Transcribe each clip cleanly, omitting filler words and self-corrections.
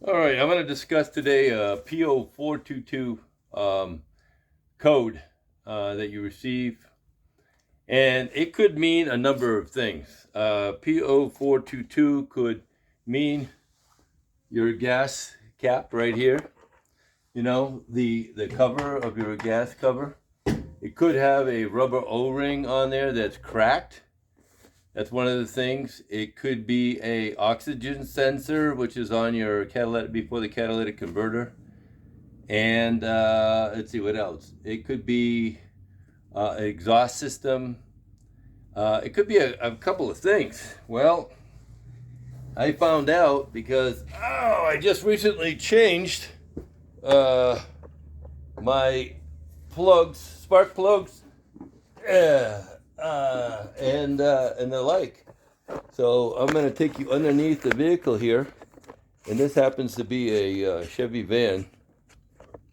All right, I'm going to discuss today PO422 code that you receive, and it could mean a number of things. PO422 could mean your gas cap right here, the cover of your gas cover. It could have a rubber O-ring on there that's cracked. That's one of the things. It could be a oxygen sensor, which is on your catalytic before the catalytic converter. And let's see what else. It could be an exhaust system. It could be a couple of things. Well, I found out because I just recently changed uh, my plugs, spark plugs, and the like. So I'm going to take you underneath the vehicle here, and this happens to be a Chevy van.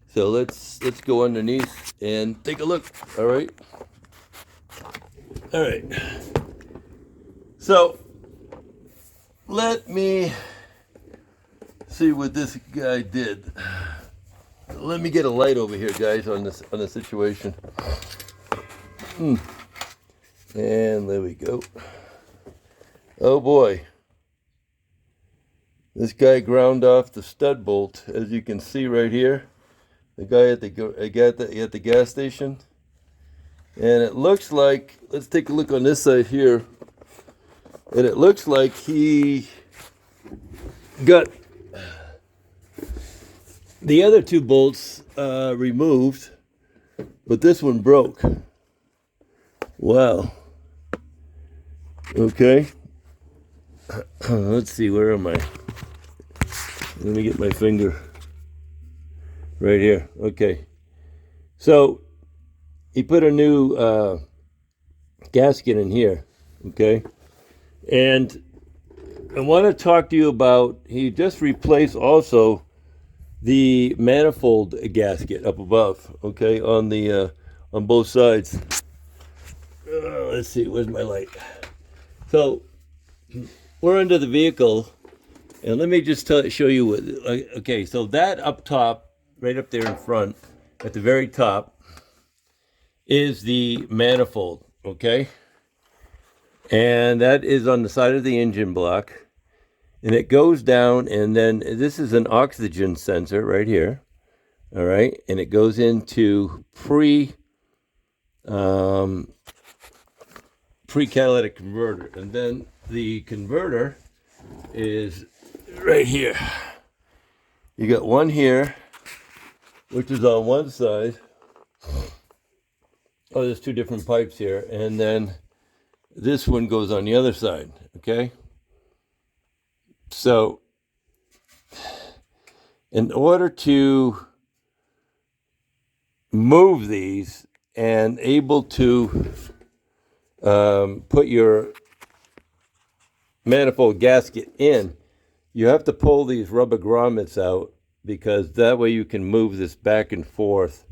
So let's go underneath and take a look. All right. All right. So let me see what this guy did. Let me get a light over here, guys, on the situation. And there we go. Oh boy. This guy ground off the stud bolt, as you can see right here. The guy at the gas station. And it looks like, let's take a look on this side here. And it looks like he got the other two bolts removed, but this one broke. Wow. Okay. Let's see, where am I? Let me get my finger. Right here. Okay. So he put a new gasket in here. Okay. And I want to talk to you about, he just replaced also the manifold gasket up above, okay, on both sides. Let's see, where's my light? So we're under the vehicle, and let me just show you what. Okay, so that up top, right up there in front, at the very top, is the manifold, okay, and that is on the side of the engine block. And it goes down, and then this is an oxygen sensor right here. All right. And it goes into pre-catalytic converter. And then the converter is right here. You got one here, which is on one side. Oh, there's two different pipes here. And then this one goes on the other side. Okay. So in order to move these and able to put your manifold gasket in, you have to pull these rubber grommets out, because that way you can move this back and forth.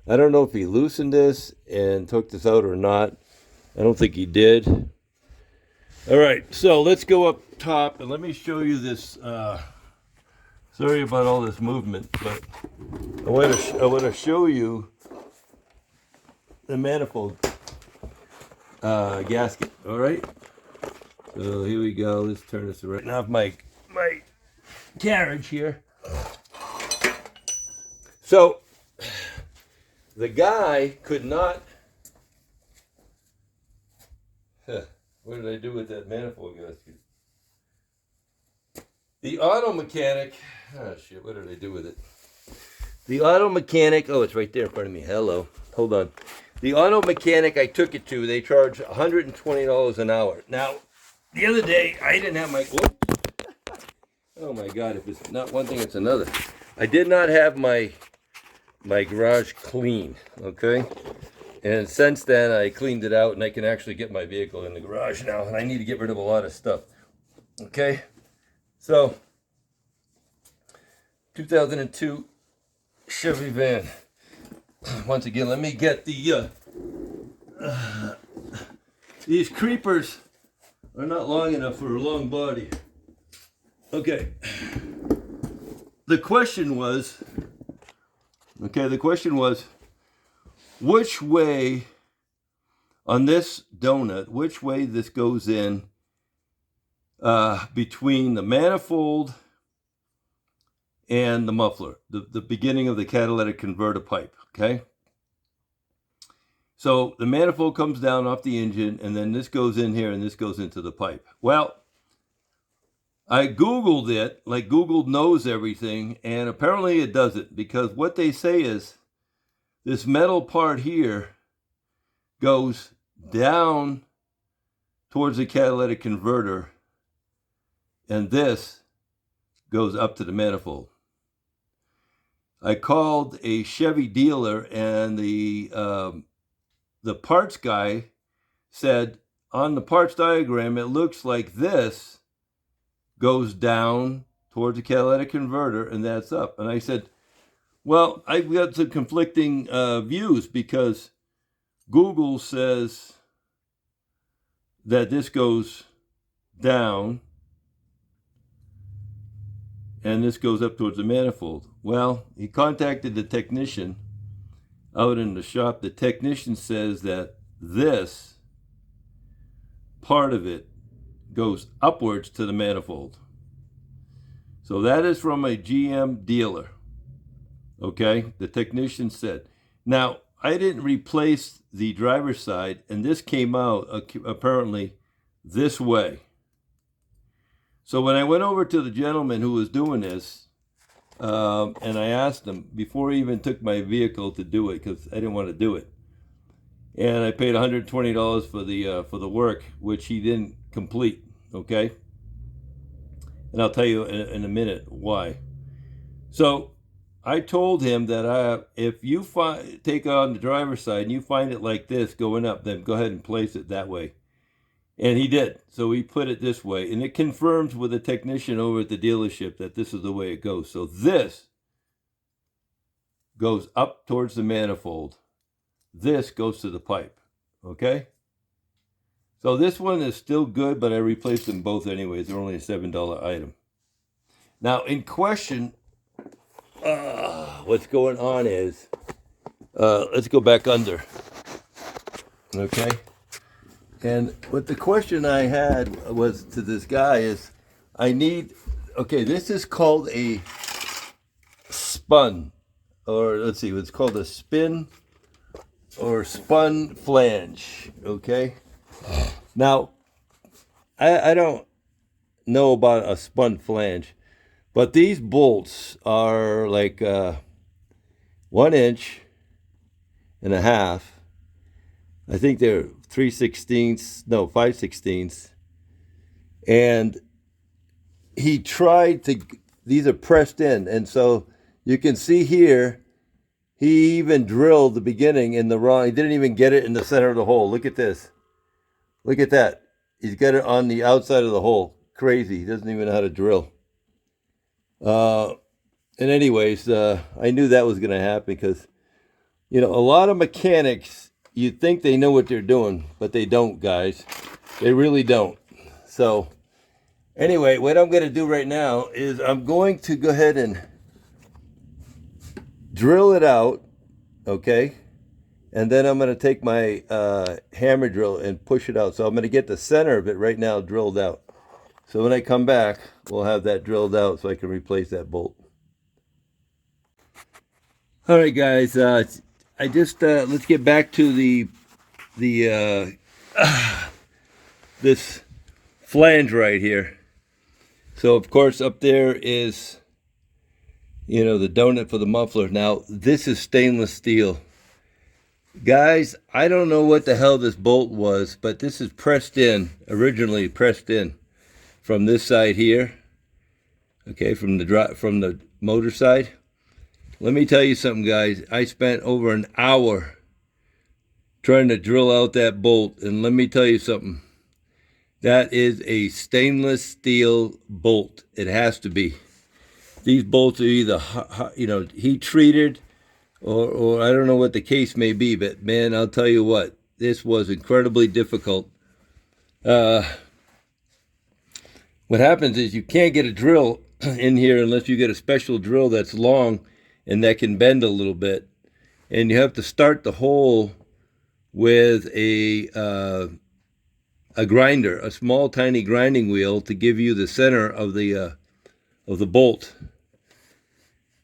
I don't know if he loosened this and took this out or not. I don't think he did. All right, so let's go up top and let me show you this. Sorry about all this movement, but I want to show you the manifold gasket. All right. So here we go. Let's turn this around. Now my carriage here. So the guy could not. What did I do with that manifold gasket? The auto mechanic. Oh shit! What did I do with it? The auto mechanic. Oh, it's right there in front of me. Hello. Hold on. The auto mechanic I took it to, they charge $120 an hour. Now, the other day I didn't have my. Oh my God! If it's not one thing, it's another. I did not have my garage clean. Okay. And since then, I cleaned it out, and I can actually get my vehicle in the garage now. And I need to get rid of a lot of stuff. Okay. So, 2002 Chevy van. Once again, let me get the these creepers are not long enough for a long body. Okay. the question was, which way on this donut, which way this goes in between the manifold and the muffler, the beginning of the catalytic converter pipe, okay? So the manifold comes down off the engine, and then this goes in here, and this goes into the pipe. Well, I Googled it, like Google knows everything, and apparently it doesn't, because what they say is this metal part here goes down towards the catalytic converter, and this goes up to the manifold. I called a Chevy dealer, and the parts guy said on the parts diagram it looks like this goes down towards the catalytic converter and that's up. And I said, well, I've got some conflicting views, because Google says that this goes down and this goes up towards the manifold. Well, he contacted the technician out in the shop. The technician says that this part of it goes upwards to the manifold. So that is from a GM dealer. Okay, the technician said. Now, I didn't replace the driver's side, and this came out apparently this way. So when I went over to the gentleman who was doing this, and I asked him before he even took my vehicle to do it, because I didn't want to do it, and I paid $120 for the work, which he didn't complete. Okay, and I'll tell you in a minute why. So I told him that if you take it on the driver's side and you find it like this going up, then go ahead and place it that way. And he did. So he put it this way, and it confirms with the technician over at the dealership that this is the way it goes. So this goes up towards the manifold. This goes to the pipe. Okay? So this one is still good, but I replaced them both anyways. They're only a $7 item. Now, in question, what's going on is, let's go back under. Okay? And what the question I had was to this guy is, this is called a spun, or let's see, it's called a spin or spun flange, okay? Now, I don't know about a spun flange, but these bolts are like 1.5 inches. I think they're 5/16. And he tried to, these are pressed in. And so you can see here, he even drilled the beginning in the wrong, he didn't even get it in the center of the hole. Look at this. Look at that. He's got it on the outside of the hole. Crazy. He doesn't even know how to drill. And anyways, I knew that was going to happen because, a lot of mechanics, you think they know what they're doing, but they don't, guys. They really don't. So anyway, what I'm going to do right now is I'm going to go ahead and drill it out, okay? And then I'm going to take my hammer drill and push it out. So I'm going to get the center of it right now drilled out. So when I come back, we'll have that drilled out so I can replace that bolt. All right, guys. I just let's get back to the this flange right here. So of course up there is the donut for the muffler. Now this is stainless steel. Guys, I don't know what the hell this bolt was, but this is originally pressed in from this side here. Okay, from the motor side. Let me tell you something, guys. I spent over an hour trying to drill out that bolt, and let me tell you something. That is a stainless steel bolt. It has to be. These bolts are either heat treated, or I don't know what the case may be, but man, I'll tell you what, this was incredibly difficult. What happens is you can't get a drill in here unless you get a special drill that's long and that can bend a little bit. And you have to start the hole with a grinder, a small tiny grinding wheel to give you the center of the bolt.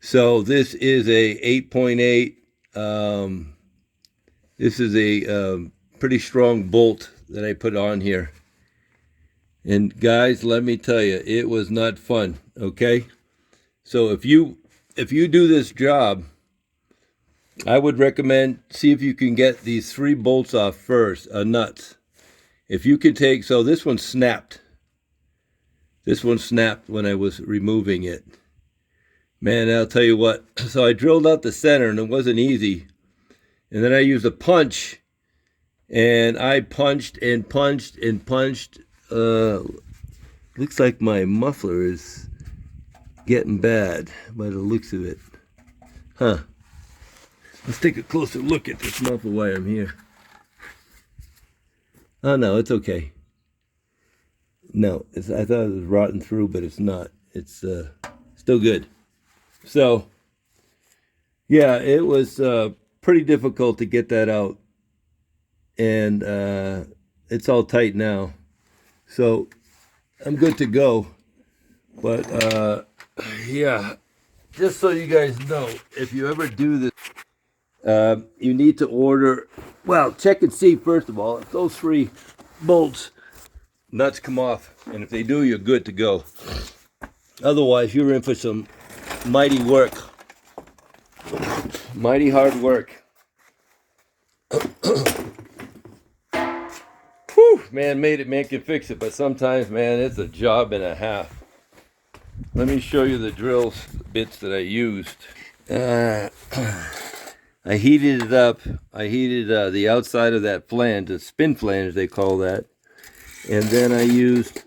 So this is a 8.8. This is a pretty strong bolt that I put on here. And guys, let me tell you, it was not fun, okay? So if you do this job, I would recommend see if you can get these 3 bolts off first, nuts. If you can take, so this one snapped. This one snapped when I was removing it. Man, I'll tell you what. So I drilled out the center and it wasn't easy. And then I used a punch and I punched and punched and punched. Looks like my muffler is getting bad by the looks of it. Huh. Let's take a closer look at this muffler while I'm here. Oh no, it's okay. No, I thought it was rotten through, but it's not. It's still good. So, yeah, it was pretty difficult to get that out. And it's all tight now. So, I'm good to go. But, yeah, just so you guys know, if you ever do this, you need to order, well, check and see, first of all, if those 3 bolts, nuts come off. And if they do, you're good to go. Otherwise, you're in for some mighty work. Mighty hard work. Whew, man, man can fix it, but sometimes, man, it's a job and a half. Let me show you the drill bits that I used. I heated it up. I heated the outside of that flange, the spin flange they call that. And then I used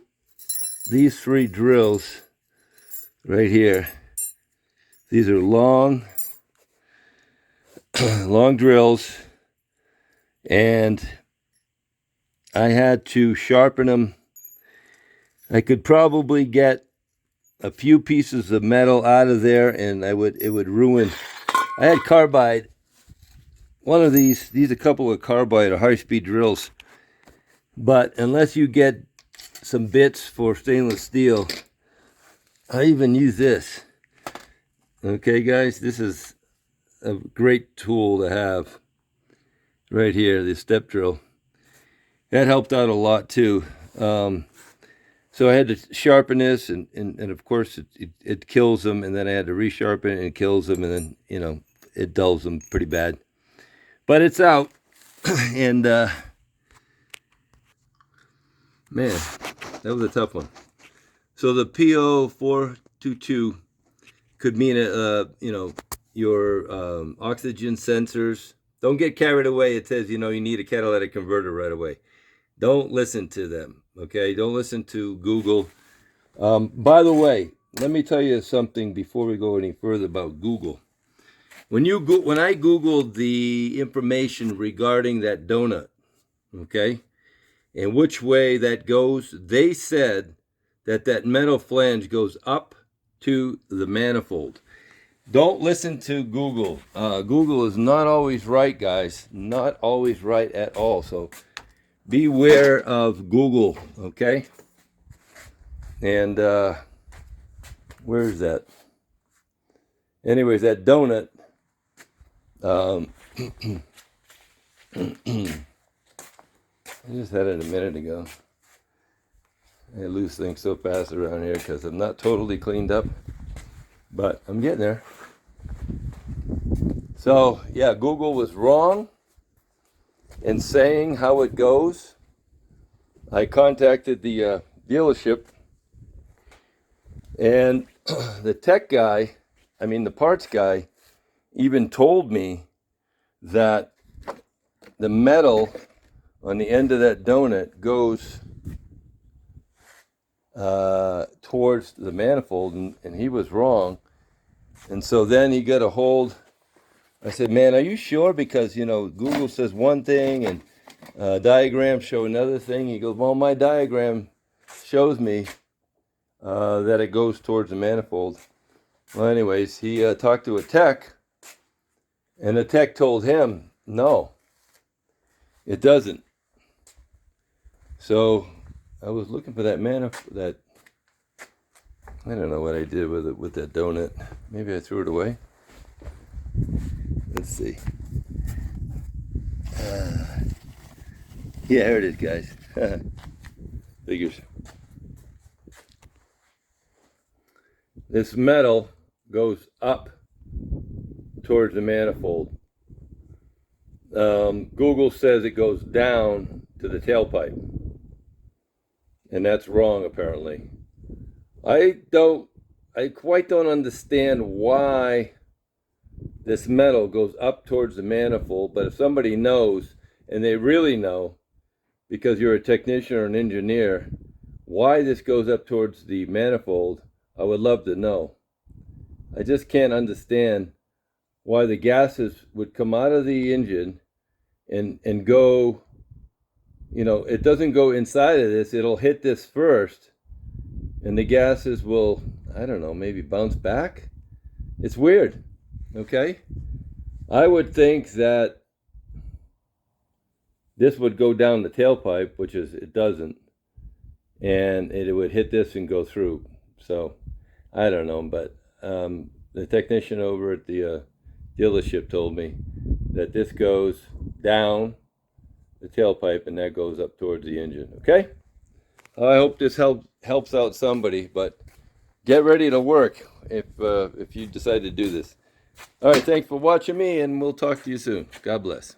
these 3 drills right here. These are long drills, and I had to sharpen them. I could probably get a few pieces of metal out of there, and it would ruin. I had carbide. One of these a couple of carbide or high-speed drills. But unless you get some bits for stainless steel, I even use this. Okay, guys, this is a great tool to have right here, this step drill. That helped out a lot too. So I had to sharpen this, and of course it kills them, and then I had to resharpen it and it kills them, and then, you know, it dulls them pretty bad. But it's out, and man, that was a tough one. So the PO422 could mean, you know, your oxygen sensors. Don't get carried away. It says, you know, you need a catalytic converter right away. Don't listen to them, okay? Don't listen to Google. By the way, let me tell you something before we go any further about Google. When I Googled the information regarding that donut, okay, and which way that goes, they said that metal flange goes up to the manifold. Don't listen to Google. Google is not always right, guys. Not always right at all. So beware of Google, okay? And where is that? Anyways, that donut. I just had it a minute ago. I lose things so fast around here because I'm not totally cleaned up, but I'm getting there. So yeah, Google was wrong in saying how it goes. I contacted the dealership, and the tech guy, the parts guy, even told me that the metal on the end of that donut goes towards the manifold, and he was wrong. And so then he got a hold. I said, man, are you sure? Because, you know, Google says one thing and diagrams show another thing. He goes, well, my diagram shows me that it goes towards the manifold. Well, anyways, he talked to a tech, and the tech told him, no, it doesn't. So I was looking for that manifold. I don't know what I did with it, with that donut. Maybe I threw it away. Let's see. Yeah, here it is, guys. Figures. This metal goes up towards the manifold. Google says it goes down to the tailpipe. And that's wrong, apparently. I quite don't understand why this metal goes up towards the manifold, but if somebody knows, and they really know, because you're a technician or an engineer, why this goes up towards the manifold, I would love to know. I just can't understand why the gases would come out of the engine and go, it doesn't go inside of this, it'll hit this first, and the gases will, I don't know, maybe bounce back. It's weird, okay? I would think that this would go down the tailpipe, which is, it doesn't, and it would hit this and go through. So, I don't know, but the technician over at the dealership told me that this goes down the tailpipe and that goes up towards the engine, okay? I hope this helps out somebody, but get ready to work if you decide to do this. All right, thanks for watching me, and we'll talk to you soon. God bless.